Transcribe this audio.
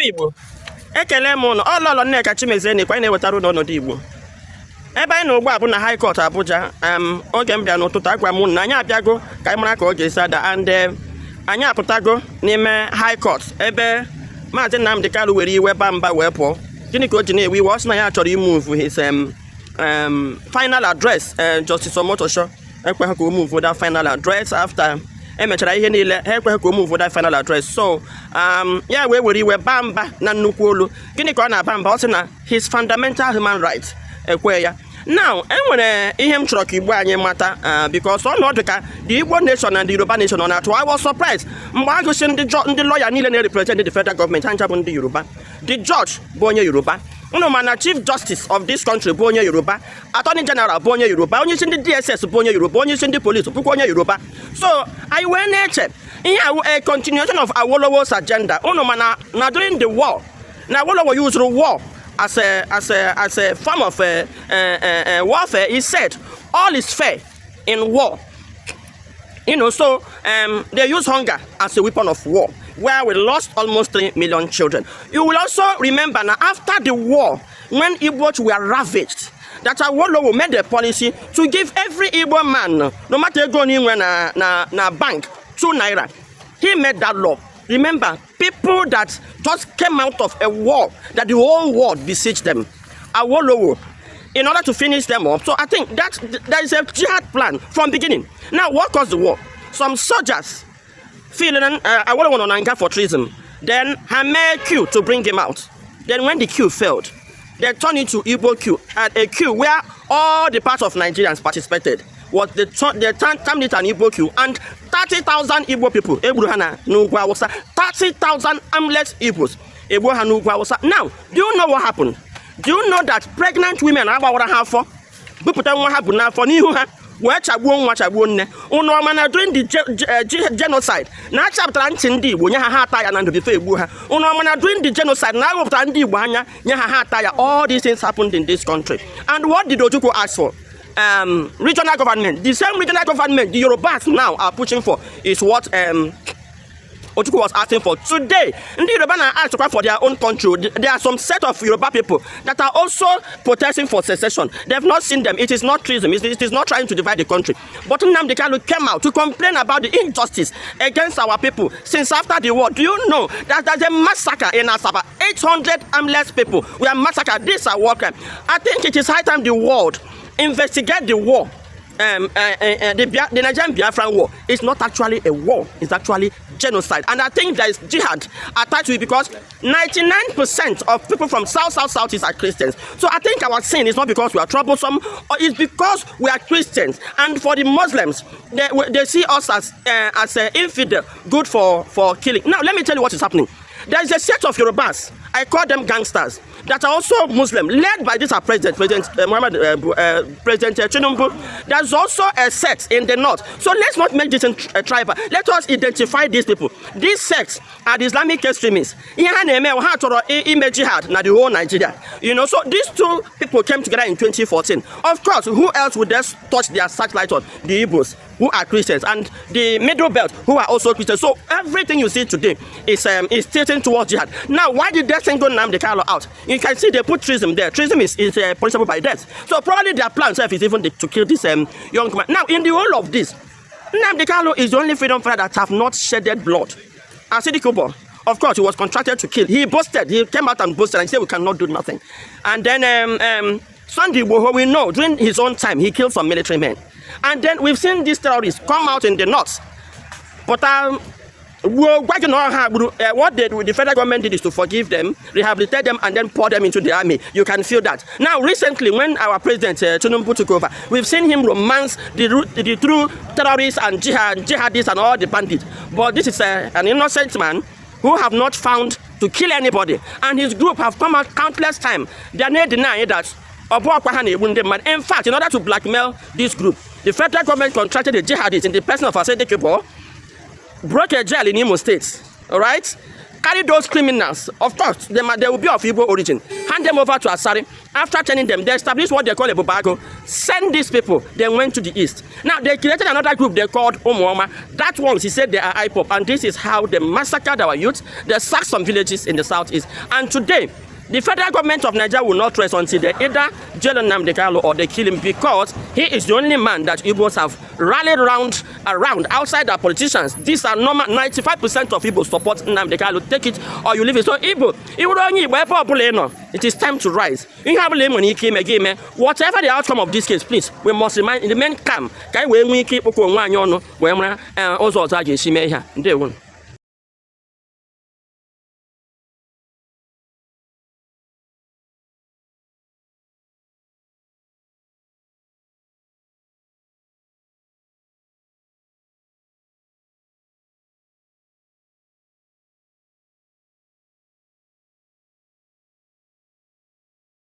Igbo ekele m ụnụ ọlọlọ Nneka Chimezie na-ekwe na-ewetara ụnụ ọnọdụ Igbo ebe anyị na ugbu a bụ na High Court Abuja. Oge m bịa n'ụtụtụ agwa m na anyị abịago ka anyị mara ka ọ ga-esi ada, and anyị apụtago n'ime High Court ebe Maazị Nnamdi Kanu were iwe ba mba wee pụọ. Gịnị ka o ji na-ewe iwe? Ọ sị na ya chọrọ imove his final address. Justice Omotosho ekweghị ka o move that final address after emechara ihe niile, ha ekweghị ka o move that final address. So ya wee were iwe ba mba na nnukwu olu. Gịnị ka ọ na-aba mba? Ọ sị na his fundamental human rights ekwe ya. Now enwere ihe m chọrọ ka Igbo anyị mata because ọnọdụ ka the Igbo nation and the Yoruba nation ọ na-atụ. I was surprised mgbe a gụsị ndị lawyer niile na-represent the federal government, ha ncha bụ ndị Yoruba. The judge bụ onye Yoruba, unu mana chief justice of this country bụ onye Yoruba, attorney general bụ onye Yoruba, onye isi ndị DSS bụ onye Yoruba, onye isi ndị police bụkwa onye Yoruba. So anyị wee na-eche ihe a continuation of Awolowo's agenda. Unu mana na during the war na Awolowo used war as a form of warfare. He said all is fair in war. You know, so they use hunger as a weapon of war, where we lost almost 3 million children. You will also remember now after the war, when Igbos were ravaged, that Awolowo made a policy to give every Igbo man, no matter going in na bank, 2 naira. He made that law. Remember, people that just came out of a war, that the whole world besieged them, Awolowo, in order to finish them up. So I think that there is a jihad plan from beginning. Now, what caused the war? Some soldiers feeling Awolowo on anger for treason. Then Hame coup to bring him out. Then when the coup failed, they turned into Igbo coup, and a coup where all the parts of Nigerians participated. What they termed it an Igbo coup, and 30,000 Igbo people, 30,000 armless Igbos. Now, do you know what happened? Do you know that pregnant women are about half for? During the genocide, na chapter Ndi, when you have and during the genocide, now all these things happened in this country. And what did Ojuku ask for? Regional government. The same regional government the Yorubas now are pushing for is what Ojuku was asking for. Today, the Yoruba are asking for their own country. There are some set of Yoruba people that are also protesting for secession. They have not seen them. It is not treason. It is not trying to divide the country. But Nnamdi Kanu came out to complain about the injustice against our people since after the war. Do you know that there's a massacre in Asaba? 800 armless people were massacred. These are war crimes. I think it is high time the world investigate the war. The Nigerian Biafran war is not actually a war, it's actually genocide. And I think there is jihad attached to it because 99% of people from Southeast are Christians. So I think our sin is not because we are troublesome, or it's because we are Christians. And for the Muslims, they see us as infidel, good for killing. Now let me tell you what is happening. There is a set of Yorubas, I call them gangsters, that are also Muslim, led by this President Tinubu. There's also a sect in the north. So let's not make this tribal. Let us identify these people. These sects are the Islamic extremists. Jihad, the whole Nigeria. You know, so these two people came together in 2014. Of course, who else would just touch their satellite on? The Igbos, who are Christians, and the Middle Belt, who are also Christians. So everything you see today is tilting towards jihad. Now, why did they send Nnamdi Kanu out? You can see they put treason there. Treason is punishable by death. So probably their plan is even to kill this young man. Now, in the whole of this, Nnamdi Kanu is the only freedom fighter that have not shedded blood. Asidi Kubo, of course, he was contracted to kill. He boasted. He came out and boasted and said we cannot do nothing. And then Sunday, we know during his own time he killed some military men. And then we've seen these terrorists come out in the north. But what the federal government did is to forgive them, rehabilitate them, and then pour them into the army. You can feel that. Now, recently, when our president Tinubu took over, we've seen him romance the true terrorists and jihadists and all the bandits. But this is an innocent man who have not found to kill anybody, and his group have come out countless times. They are not denying that. In fact, in order to blackmail this group, the federal government contracted the jihadists in the person of Asedi Kibo, broke a jail in Imo State, all right? carry those criminals, of course, they will be of Igbo origin, hand them over to Asari. After turning them, they established what they call a Bubago, send these people, they went to the east. Now, they created another group they called Umuoma. That ones, he said they are IPOP, and this is how they massacred our youth. They sacked some villages in the southeast. And today, the federal government of Nigeria will not rest until they either jail Nnamdi Kanu or they kill him, because he is the only man that Igbos have rallied around outside our politicians. These are normal. 95% of Igbos support Nnamdi Kanu. Take it or you leave it. So it is time to rise. Whatever the outcome of this case, please, we must remain calm.